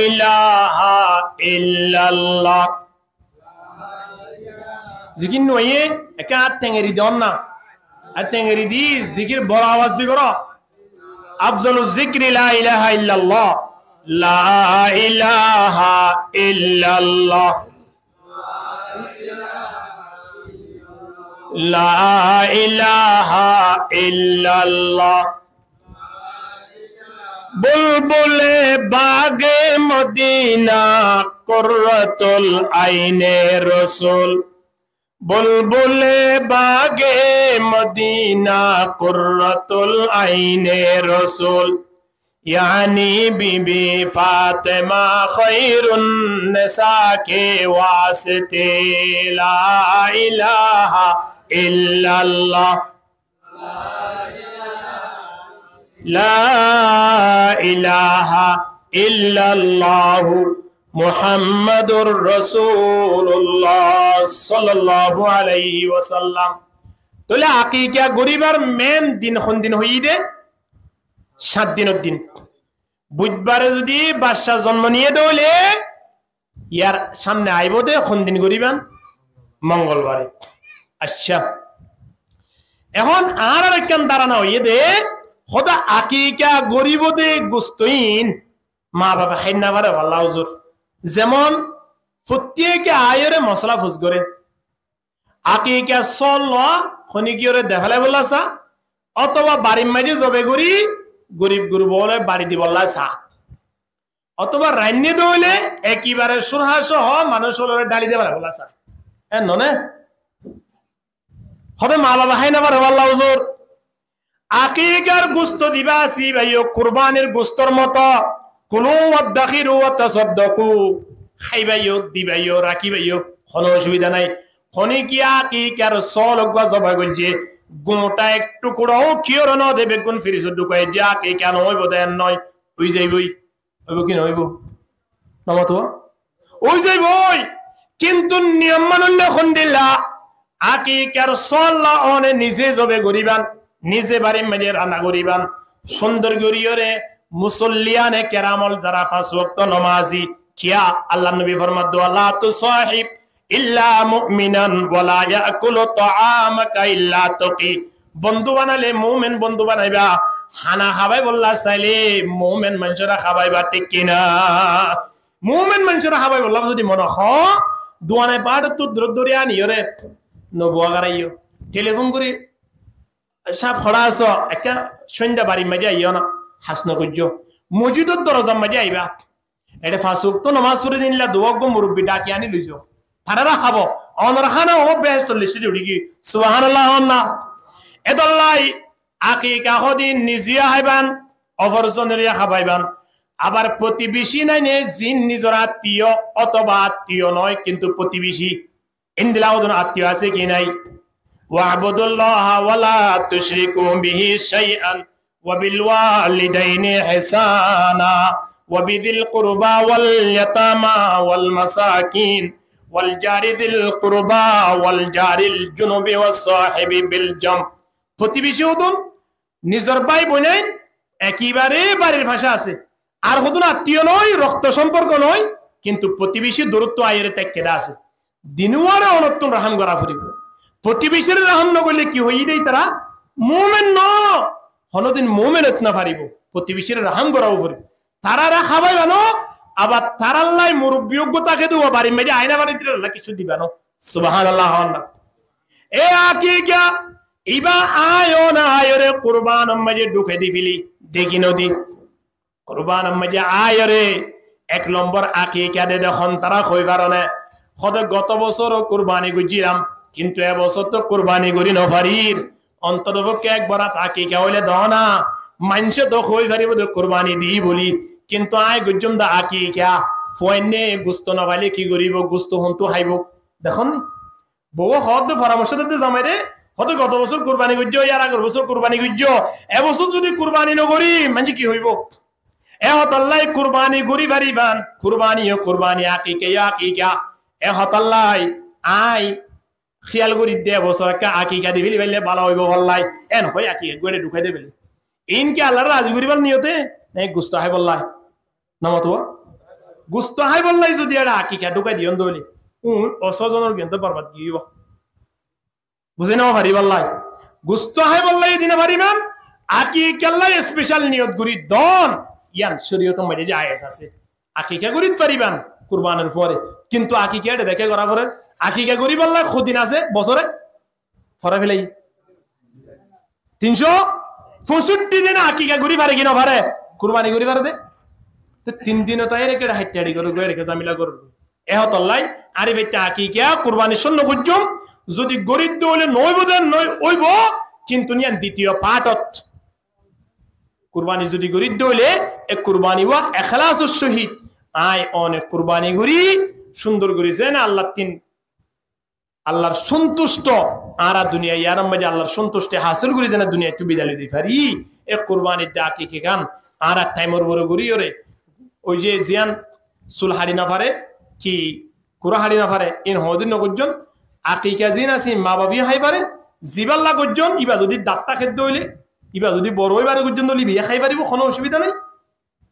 ইলাহা ইল্লাল্লাহ জিকির নয়ে একা টেঙ্গেরি দন না আর টেঙ্গেরি দি জিকির বড় আওয়াজ দি করো আফজালু যিকরি লা ইলাহা ইল্লাল্লাহ লা ইলাহা ইল্লাল্লাহ লা ইলাহা ইল্লাল্লাহ বুলবুলে বাগে মদিনা কুররাতুল আইনে রাসূল বুলবুলে বাগে মদিনা কুররাতুল আইনে রাসূল यानी बीबी फातिमा खैरुन निसा के वास्ते ला इलाहा इल्लल्लाह ला इलाहा इल्लल्लाह मुहम्मदुर रसूलुल्लाह सल्लल्लाहु अलैहि वसल्लम তোলে আকিকা গরিবার মেন দিন কোন দিন হই দে 7 দিনের দিন বুধবারে যদি বাদশা জন্ম নিয়ে দইলে ইয়ার সামনে আইব দে কোন দিন করিবেন মঙ্গলবারে আচ্ছা এখন আর একখান দাঁড়ানো হইয়ে দে খোদা আকিকা গরিব দে গুস্তইন মা বাবা খাইনা পারে আল্লাহ হুজুর যেমন প্রত্যেকে আয়রে মশলা ফুস করে আকিকা সল খনি কি ওরে দেখালে বললাসা অথবা বাড়ির মাঝে জবে করি গরিব গুরু বলে বাড়ি দি বললা চা অথবা রান্নে দইলে একেবারে সুরহা সহ মানুষ হলে ডালি দিয়ে পারে বললা চা হ্যাঁ ননে হতে মা বাবা হাই না পারে আল্লাহ হুজুর আকিকার গোশত দিবা আসি ভাইও কুরবানির গোশতর মতো কুলু ওয়াদাখিরু ওয়া তাসাদদাকু খাইবাইও দিবাইও রাখিবাইও কোনো অসুবিধা নাই খনি কি আকিকার সল গা জবা গলছে গোটা এক টুকরাও কিয়র ন দেবে কোন ফিরিস ঢুকাই যা কে কেন হইব দেন নয় ওই যাইবই হইব কি না হইব নমতো ওই যে বই কিন্তু নিয়ম মানলে খন্দিল্লা আকিকার সল্লা অনে নিজে জবে গরিবান নিজে বাড়ি মেরে রান্না গরিবান সুন্দর গরিয়রে মুসল্লিয়ানে কেরামল যারা 5 ওয়াক্ত নামাজি কিয়া আল্লাহ নবী ফরমাদ লা তুসাহিব ইল্লা মুমিনান ওয়ালা ইয়াকুলু তাআমাকা ইল্লা তাকি বন্ধু বানালে মুমিন বন্ধু বানাইবা খানা খাবাই বললা চাইলে মুমিন মানুষরা খাবাইবা ঠিক কিনা মুমিন মানুষরা খাবাই বললা যদি মনে হ দুয়ানে পাড় তো দরিয়া নিয়রে নবুয়াগারাইও টেলিফোন করে সাপ খড়া আছো একটা সন্ধ্যা বাড়ি মাঝে আইও না হাসন করছ মসজিদের দরজা মাঝে আইবা এটা 5 ওয়াক্ত নামাজ পড়ে দিনলা দুয়াগ্য মুরব্বি ডাকি আনি লইছ তারা খাবো অনরা খানা ও বেহেশত লিস্টে উঠি কি সুবহানাল্লাহ না এদল্লাই আকিকা হদিন নিজিয়া হাইবান অবর্জনেরিয়া খাবাইবান আবার প্রতিবেশী নাই নে জিন নিজর আত্মীয় অথবা আত্মীয় নয় কিন্তু প্রতিবেশী ইন্দিলাউদন আত্মীয় আছে কি নাই ওয়াবুদুল্লাহ ওয়ালা তুশরিকু বিহি শাইআন ওয়াবিল ওয়ালিদাইনি ইহসানা ওয়াবিদিল কুরবা ওয়াল ইয়াতামা ওয়াল মাসাকিন ওয়াল জারি দিল কুরবা ওয়াল জারিল জুনুবি ওয়াস সাহিবি বিল জাম প্রতিবেশী হদুন নিজর ভাই বোনে একেবারে বাড়ির ভাষা আছে আর হদুন আত্মীয় নয় রক্ত সম্পর্ক নয় কিন্তু প্রতিবেশী দূরত্ব আয়ের ত্যাগেদা আছে দিনুয়ারে অনত্তন রাহাম করা ফুরিব প্রতিবেশীর রাহাম নগলে কি হই দেই তারা মুমিন ন হনদিন মুমিনত না পারিব প্রতিবেশীর রাহাম করাও ফুরিব তারা খাবাই বানো আবার তারাল্লাই মুরব্বিয়োগ্যতাকে দেব বাড়ি মেজে আয়না বাড়িতে আল্লাহ কিছু দিবানো সুবহানাল্লাহ না এ আকিকা ইবা আয়ো না আয়রে কুরবান আম্মাজে ঢুকে দিবিলি দেখি নদী কুরবান আম্মাজে আয়রে 1 নম্বর আকিকা দে দেখুন তারা কই কারণে খদে গত বছর কুরবানি গুজিরাম কিন্তু এবছর তো কুরবানি করি নফারির অন্ততপক্ষে একবার আকিকা হইলে দাও না মানুষে তো কই পারিব তো কুরবানি দি বলি কিন্তু আয় গুজম দা আকিকা ফয়নে গুস্ত না পাইলে কি করিব গুস্ত হন্তু হাইব দেখুন বউ হদ পরামর্শ দিতে জামাই রে হয়তো গত বছর কুরবানি করছ ইয়ার আগের বছর কুরবানি করছ এবছর যদি কুরবানি নকরি মানে কি হইব এহতাল্লাই কুরবানি করি পারিবান কুরবানি ও কুরবানি আকিকা এহতাল্লাই আই খেয়াল করি দে বছর একটা আকিকা দিবিলি বললে ভালো হইব বললাই এন কই আকিকা গড়ে ঢুকাই দেবেলি ইনকে আল্লাহর রাজি করিবার নিয়তে নাই গুস্ত হাই বললাই নামতো গুস্ত হাই বললাই যদি এটা আকিকা ঢুকাই দিয়ন দলি অসজনের জ্ঞান তো পারবাদ কি হইব বুঝে নাও ভারি বললাই গুস্ত হাই বললাই দিনে ভারিমান আকিকাল্লাই স্পেশাল নিয়ত করি দন ইয়ান শরীয়তের মধ্যে যে আয়াত আছে আকিকা করিত পারিবান কুরবানের পরে কিন্তু আকিকা এটা দেখে করা পরে আকিকা করি বললাই খুদিন আছে বছরে ফরা ফেলাই 365 দিন আকিকা করি পারে কিনা পারে কুরবানি করি পারে দে তো 3 দিন তো এর কেডা হাইটাড়ি করে গড়ে জামিলা করব এহতল্লাই আরে বেটা আকিকা কুরবানি শূন্য গুজম যদি গরিব হলে নয় বোধেন নয় ওইব কিন্তু নিয়ান দ্বিতীয় পাটত কুরবানি যদি গরিব হলে এক কুরবানি ওয়া ইখলাসুস শহীদ আয় অনেক কুরবানি করি সুন্দর করেছেন আল্লাহ আল্লাহর সন্তুষ্ট আরা দুনিয়া ইয়ারাম মাঝে আল্লাহর সন্তুষ্টি হাসিল করি যেন দুনিয়া তুই বিদালি দিই পারি এ কুরবানির দা কি গান আর এক টাইমের বড় গড়ি ওরে ওই যে জিয়ান সুলহারি না পারে কি কুরাহারি না পারে ইন হদিন নগজন আকিকা জিন আসি মা বাবি হাই পারে জিবাল্লা গজন ইবা যদি দাত্তা খেদ্য হইলে ইবা যদি বড় হইবারে গজন দলি বিয়া খাই পারিব কোনো অসুবিধা নাই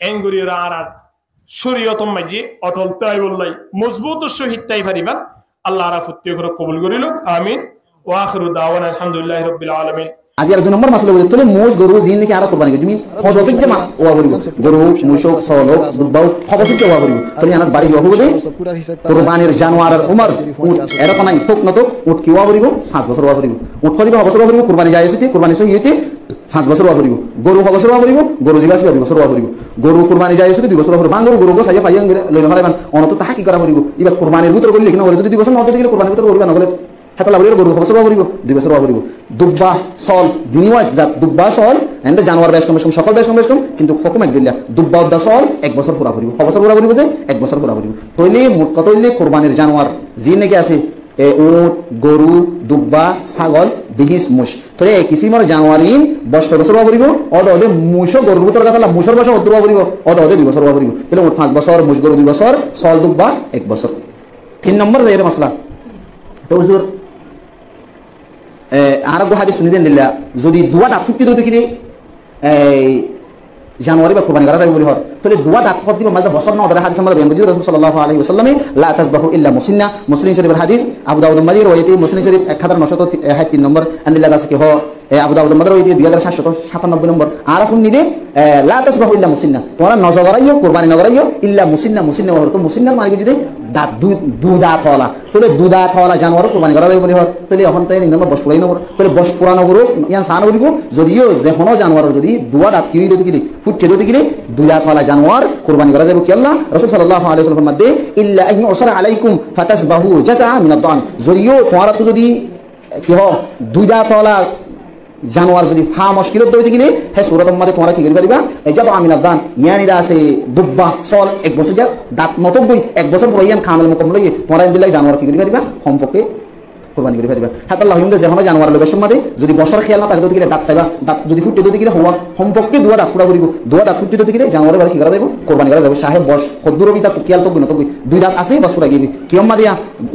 এঙ্গুরি ওরা আর শরীয়তম মাঝে অটল তাই বললাই মজবুত শহীদ তাই পারিবা আল্লাহ রাফুত্তি করে কবুল করিল আমিন ওয়া আখিরু দাওয়ানা আলহামদুলিল্লাহি রাব্বিল আলামিন
আজি আর 2 নম্বর মাসলা বলে তোলে মোজ গরু জিন নাকি আর কুরবানি তুমি হজসিক যে মা ওয়া বলিব গরু মুশক সলক দুবাউ হজসিক ওয়া বলিব তোলে আনার বাড়ি হবো দে কুরবানির জানোয়ারের উমর এরা তো নাই তোক নতক উট কি ওয়া বলিব 5 বছর ওয়া বলিব উট খদিবা বছর ওয়া বলিব কুরবানি যায় আছে কুরবানি সই হইতে 5 বছর ওয়া বলিব গরু বছর ওয়া বলিব গরু জিবাসি 2 বছর ওয়া বলিব গরু কুরবানি যায় আছে 2 বছর ওয়া বলিব বাঙ্গরু গরু গোসাইয়া ফাইয়া লইনা ফালাইবান অনত তাহা কি করা বলিব ইবা কুরবানির ভিতর কইলে কিনা যদি 2 বছর নতে দিলে কুরবানির ভিতর বলিবা না বলে হাতা লাবরির গরু বছর ওয়া বলিব 2 বছর ওয়া বলিব দুব্বা সল দিনিওয়া জাত দুব্বা সল এন্ড জানোয়ার বেশ কম সকল বেশ কম কিন্তু হুকুম এক বিল্লাহ দুব্বা দা সল 1 বছর পুরা বলিব বছর পুরা বলিব যে 1 বছর পুরা বলিব তইলে মোট কত হইলে কুরবানির জানোয়ার জিন নাকি আছে উট গরু দুব্বা ছাগল বিহিস মুশ তলে কিসিমর জানুয়ারিন বস বছর হবরিব অদে অদে মুশ গরুর ভিতর কথা মুশর বছর অদ্র হবরিব অদে অদে 2 বছর হবরিব তাহলে 5 বছর মুশ গরু 2 বছর সল দুব্বা 1 বছর 3 নম্বর যাইরে মাসলা তো হুজুর আর গো হাদিস শুনি দেন দিলা যদি দুয়া দাঁত ফুটি দইতে কি জানুয়ারি বা কুরবানি করা যাবে বলি হর তাহলে দুয়া দাঁত ফুটি দিবা মানে বছর না ওদের হাদিস আমাদের বেন রাসূল সাল্লাল্লাহু আলাইহি ওয়াসাল্লাম লা তাসবাহু ইল্লা মুসিন্না মুসলিম শরীফের হাদিস আবু দাউদ মাজির ওয়াইতি মুসলিম শরীফ 1993 নম্বর আনদিল্লাহ আছে কি হ আবু দাউদ মাজির ওয়াইতি 2797 নম্বর আরাফুন নিদে লা তাসবাহু ইল্লা মুসিন্না তোমরা নজর করাইও কুরবানি নগরাইও ইল্লা মুসিন্না মুসিন্না হর তো মুসিন্নার মানে যদি দাঁত দু দাঁত হলা তাহলে দু দাঁত হলা জানুয়ারি কুরবানি করা যাবে বলি হর তাহলে এখন তাই নম্বর বস পুরাই নম্বর তাহলে বস পুরানো গরু ইয়ান সান বলিব যদিও যে কোনো জানুয়ারি যদি দুয়া দাঁত কি দিতে গেলে ফুটছে দিতে গেলে দুই দাঁত হলা জানুয়ার কুরবানি করা যাবে কি আল্লাহ রাসূল সাল্লাল্লাহু আলাইহি ওয়াসাল্লাম মধ্যে ইল্লা আন ইউসরা আলাইকুম ফাতাসবাহু জাযা মিন আদ-দান যদিও তোমরা তো যদি কি হ দুই দাঁত হলা জানুয়ার যদি ফা মুশকিল দইতে গেলে হে সূরাতুল মাদে তোমরা কি করিবা এই যত আমিনাদ দান ইয়ানিদা আছে দুব্বা সল 1 বছর যা দাঁত মতো গই 1 বছর পরাইয়ান খামেল মুকম্মল হই তোমরা ইনদিলাই জানুয়ার কি করিবা সম্পর্কে কুরবানি করে ফেলবা হাত আল্লাহ হিমদে যেমন জানুয়ার লবে সম্মাদে যদি বছর খেয়াল না থাকে তো গেলে দাঁত চাইবা দাঁত যদি ফুটে দিতে গেলে হওয়া সম্পর্কে দুয়া দাঁত ফুটা করিব দুয়া দাঁত ফুটে দিতে গেলে জানুয়ারে বারে কি করা যাবে কুরবানি করা যাবে সাহেব বস কদ্দুর বিতা তো কিয়াল তো গুণ তো দুই দাঁত আছে বস ফুটা গিয়ে কিয়ম মাদিয়া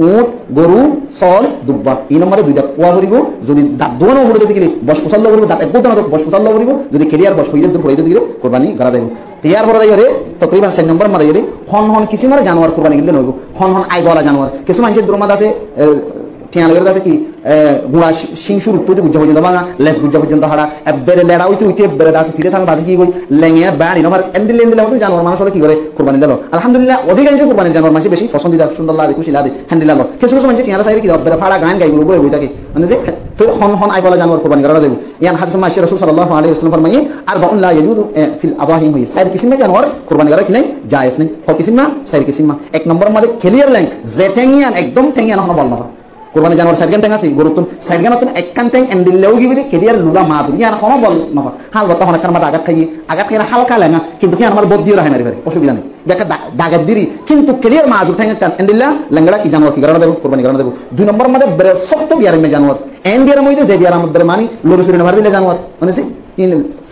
উট গরু সল দুব্বা এই নম্বরে দুই দাঁত কোয়া করিব যদি দাঁত দোনো ফুটে দিতে গেলে বস ফুসাল করিব দাঁত একদম না তো বস ফুসাল করিব যদি কেরিয়ার বস হইলে ফুটাই দিতে গেলে কুরবানি করা যাবে তৈয়ার করে দেয় রে তকরিবান 6 নম্বর মারে রে হন হন কিছু মারে জানুয়ার কুরবানি গেলে নইব হন হন আই বলা জানুয়ার কিছু মানুষের দ্রমাদ আছে টিয়া লাগের আছে কি গুড়া সিং শুরু তো বুঝা পর্যন্ত ভাঙা লেস বুঝা পর্যন্ত হারা বেড়ে লেড়া উইতে উইতে বেড়ে আছে ফিরে সামনে বাজি কি কই লেঙে বাড়ি নমার এন্ডিল এন্ডিল হতো জানোয়ার মানুষ হলে কি করে কুরবানি দিল আলহামদুলিল্লাহ অধিকাংশ কুরবানি জানোয়ার মানুষ বেশি পছন্দিদা সুন্দর লাগে খুশি লাগে হ্যান্ডেল লাগলো কিছু কিছু মানুষ টিয়া সাইরে কি বেড়ে ফাড়া গান গাই গুলো বই থাকে মানে যে তো হন হন আই বলা জানোয়ার কুরবানি করা যাবে ইয়ান হাদিস মাসি রাসূল সাল্লাল্লাহু আলাইহি ওয়াসাল্লাম ফরমায়ে আরবাউন লা ইয়াজুদু ফিল আদাহি হুই সাইর কিসিমে জানোয়ার কুরবানি করা কি নাই জায়েজ নাই হ কিসিমা সাইর কিসিমা এক নম্বর মধ্যে ক্লিয়ার লাইন যে ঠেঙ্গিয়ান একদম ঠেঙ্গিয়ান হন বল না কুরবানি জানোয়ার সাইরগান টেং আছে গরুতুন সাইরগানতুন একখান টেং এন্ডিলেও কি করি কেরিয়ার লুলা মাদু ইয়ান হন বল না হাল বতা হন কান মাদা আগাত খাই হালকা লেঙা কিন্তু কি আমার বদ দিয়ে রাখে না রে অসুবিধা নেই দেখা দাগাত দিরি কিন্তু ক্লিয়ার মাদু টেং কান এন্ডিলা লেঙ্গড়া কি জানোয়ার কি করা দেব কুরবানি করা দেব দুই নম্বর মধ্যে বেরে শক্ত বিয়ার মে জানোয়ার এন বিয়ার মধ্যে যে বিয়ার আমাদের মানি লরু সুরি না ভার দিলে জানোয়ার মানে যে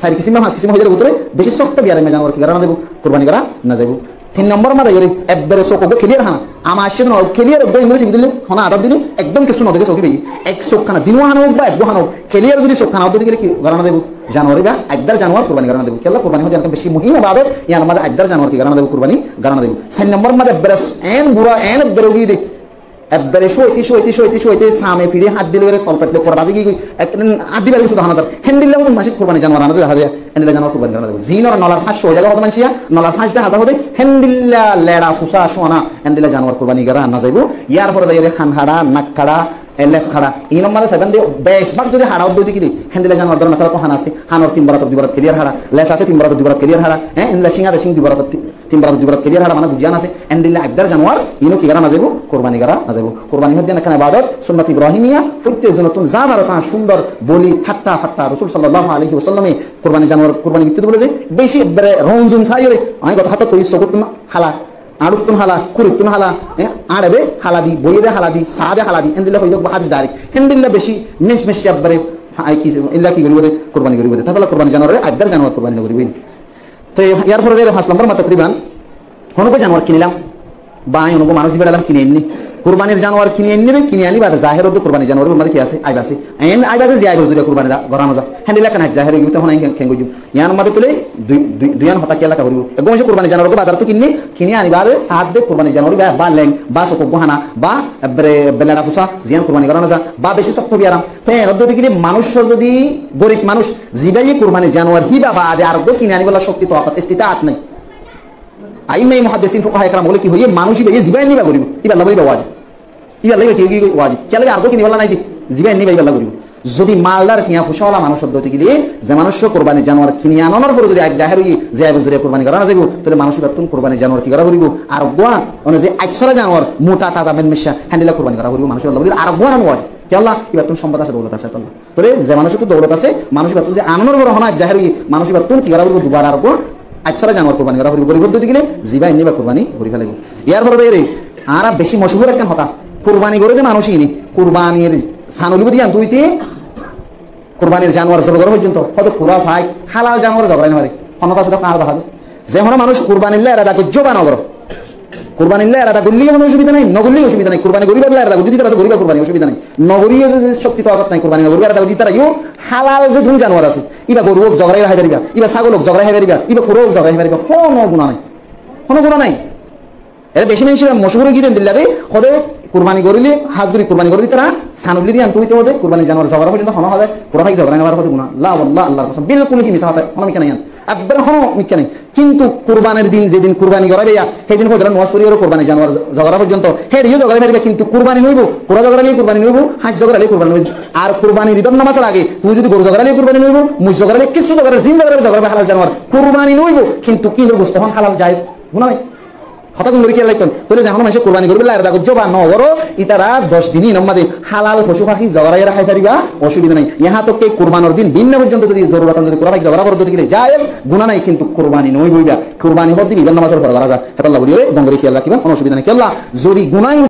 সাইর কিসিমা মাস কিসিমা হয়ে যাবে উত্তরে বেশি শক্ত বিয়ার মে জানোয়ার কি করা দেব কুরবানি করা না যাবো 3 নম্বর মাদা গরি একবারে চোখকে ক্লিয়ার হানা আমার আসছে না ক্লিয়ার একবার ইংলিশ দিলে হনা আদা দিলে একদম কিছু না দেখে চোখে বেই এক চোখ খানা দিন হানা হোক বা এক হানা হোক ক্লিয়ার যদি চোখ খানা দিতে গেলে কি গানা দেব জানুয়ারি বা একদার জানুয়ার কুরবানি গানা দেব কেলা কুরবানি হতে বেশি মুহিম ইবাদত ইয়ার মাদা একদার জানুয়ার কি গানা দেব কুরবানি গানা দেব 4 নম্বর মাদা ব্রাস এন বুড়া এন বেরোগি দে একবারে শোইতে সামনে ফিরে হাত দিলে তলপেটলে করে বাজে কি হাত দিবে শুধু হানাদার হ্যান্ডিল মাসিক কুরবানি জানোয়ার আনা দেখা যায় হ্যান্ডিল জানোয়ার কুরবানি জানা দেবো জিনর নলার ফাঁস হয়ে জায়গা হতো মানসিয়া নলার ফাঁস দেখা হতে হ্যান্ডিল্লা লেড়া ফুসা সোনা হ্যান্ডিলা জানোয়ার কুরবানি করা আনা যাইব ইয়ার পরে যাইবে হানহাড়া নাকখাড়া এলএস খাড়া এই নম্বরে 7 দিয়ে বেশভাগ যদি হাড়াও দিতে গেলে হ্যান্ডিলা জানোয়ার ধর মাসালা তো হান আছে হানর 3 বারাত 2 বারাত ক্লিয়ার হাড়া লেস আছে 3 বারাত 2 বারাত ক্লিয়ার হাড়া হ্যাঁ ইনলা সিংহা সিং 2 বারাত 3 বারাত 2 বারাত ক্লিয়ার হাড়া মানে বুঝান আছে হ্যান্ডিলা একদার জানোয়ার ইনো কি করা না যাইব কুরবানি করা না যাইব কুরবানি হতে না কেন ইবাদত সুন্নাত ইব্রাহিমিয়া প্রত্যেক জন নতুন জানার তা সুন্দর বলি হাত্তা হাত্তা রাসূল সাল্লাল্লাহু আলাইহি ওয়াসাল্লামে কুরবানি জানোয়ার কুরবানি বিতে বলে যে বেশি রঞ্জুন ছাইরে আমি কথা হাতে তৈরি সকত হালা আড়ুতুন হালা কুরুতুন হালা আড়বে হালাদি বইয়ে হালাদি সাদে হালাদি এন্দিল্লা হইতো হাদিস ডাইরেক্ট এন্দিল্লা বেশি মেশ একবারে কি ইল্লা কি করিব কুরবানি করিব তাহলে কুরবানি জানোয়ারে একদার জানোয়ার কুরবানি করিবেন তো ইয়ার পরে 5 নম্বর মত তকরিবান হনবে জানোয়ার কিনলাম বা হনবে মানুষ দিবেলাম কিনে এনে কুরবানির জানোয়ার কিনে এনে কিনে আনি বাদ জাহের মধ্যে কুরবানি জানোয়ারের মধ্যে কি আছে আইবাসে আইবাসে যে আইবাস যদি কুরবানি গরানো যা হ্যান্ডিলা কানা জাহের গিতে হন খেঙ্গু জু ইয়ার মধ্যে তুলে দুইয়ান হতা কি এলাকা করিব একদম সে কুরবানি জানোয়ারকে বাজার তো কিনে আনি বাদ সাত দে কুরবানি জানোয়ার বা লেং বা সক গহানা বা বেলাড়া ফুসা জিয়ান কুরবানি গরানো যা বা বেশি শক্ত বিয়ারাম তো এর মধ্যে কি মানুষ যদি গরিব মানুষ জিবাই কুরবানি জানোয়ার হিবা বা আর গো কিনে আনি বলা শক্তি তো আপাত ইস্তিতাআত নাই আইমাই মুহাদ্দিসিন ফুকাহা ইকরাম বলে কি হইয়ে মানুষই বেয়ে জিবাই নিবা করিব ইবা লাভ হইবা ওয়াজিব ইবা লাভ কি ওয়াজিব কেলে আর গো কিনে বলা নাই দি জিবাই নিবা ইবা লাভ করিব যদি মালদার টিয়া ফুসাওয়ালা মানুষ পদ্ধতি গেলে যে মানুষ কুরবানি জানোয়ার কিনে আনানোর পরে যদি এক জাহের হই যে বুজুরে কুরবানি করা না যাইব তাহলে মানুষ বাতুন কুরবানি জানোয়ার কি করা করিব আর গোয়া মানে যে আইছরা জানোয়ার মোটা তাজা মেন মেশা হ্যান্ডেলা কুরবানি করা করিব মানুষ আল্লাহ বলি আর গোয়া নানো ওয়াজিব কি আল্লাহ ইবা তুন সম্পদ আছে দৌলত আছে আল্লাহ তোরে যে মানুষ তো দৌলত আছে মানুষ বাতু যে আনানোর পরে হনা জাহের হই মানুষ বাতুন কি করা করিব দুবার আর গোয়া আইছরা জানোয়ার কুরবানি করা করিব গরিব পদ্ধতি গেলে জিবাই নিবা কুরবানি করি ফেলাইব ইয়ার পরে রে আর বেশি মশহুর একটা কথা কুরবানি করে যে মানুষই নি কুরবানির সানুলিব দিয়া দুইতে কুরবানির জানোয়ার জব করা পর্যন্ত হয়তো পুরা ভাই হালাল জানোয়ার জবরাই না পারে হনতা সাথে কার দেখা যায় যে হন মানুষ কুরবানিল্লে এরাদা করছো বা নগর কুরবানিল্লে এরাদা করলেই কোনো অসুবিধা নাই নগরলেই অসুবিধা নাই কুরবানি করিবার এরাদা যদি তারা গরিবা কুরবানি অসুবিধা নাই নগরীয় যে শক্তি তো আগত নাই কুরবানি নগরী এরাদা যদি তারা ইও হালাল যে ধুম জানোয়ার আছে ইবা গরু হোক জগরাই রাখা পারিবা ইবা ছাগল হোক জগরাই পারিবা ইবা কুরো হোক জগরাই পারিবা কোনো গুণা নাই কোনো গুণা নাই এর বেশি বেশি মশহুর গিয়ে দেন দিল্লারে হদে কুরবানি করিলে হাজগুড়ি কুরবানি করে দিতে সানুলি দিয়ে আনতে হইতে হতে কুরবানি জানোয়ার জগরা পর্যন্ত হন হয় পুরো ভাই জগরা নেওয়ার হতে গুণা লা আল্লাহ আল্লাহর কসম বিলকুল কি মিছা হতে হন মিকা নাই একবার হন মিকা নাই কিন্তু কুরবানির দিন যেদিন কুরবানি করাবে সেদিন হজরা নওয়াজ পড়িও কুরবানি জানোয়ার জগরা পর্যন্ত হেডিও জগরা পারিবে কিন্তু কুরবানি নইব পুরো জগরা নিয়ে কুরবানি নইব হাজ জগরা নিয়ে কুরবানি নইব আর কুরবানির ঈদের নামাজের আগে তুই যদি গরু জগরা নিয়ে কুরবানি নইব মুজ জগরা নিয়ে কিছু জগরা জিন জগরা হালাল জানোয়ার কুরবানি নইব কিন্তু কি হইব তখন হালাল জায়েজ গুনাহ নাই হঠাৎ করে কি লাগতো তাহলে যখন মানুষ কোরবানি করবে লাইরা করছো বা নগরো ইতারা 10 দিনই নমাদে হালাল পশু পাখি জগরাই রাখাই পারিবা অসুবিধা নাই ইহা তো কে কুরবানির দিন ভিন্ন পর্যন্ত যদি জরুরত যদি কোরবানি জগরা করতে গেলে জায়েজ গুনাহ নাই কিন্তু কুরবানি নই বইবা কুরবানি হতে বিধান নামাজের পর করা যায় এটা আল্লাহ বলিও বঙ্গরে খেয়াল রাখিবা কোনো অসুবিধা নাই কি আল্লাহ যদি গুনাহ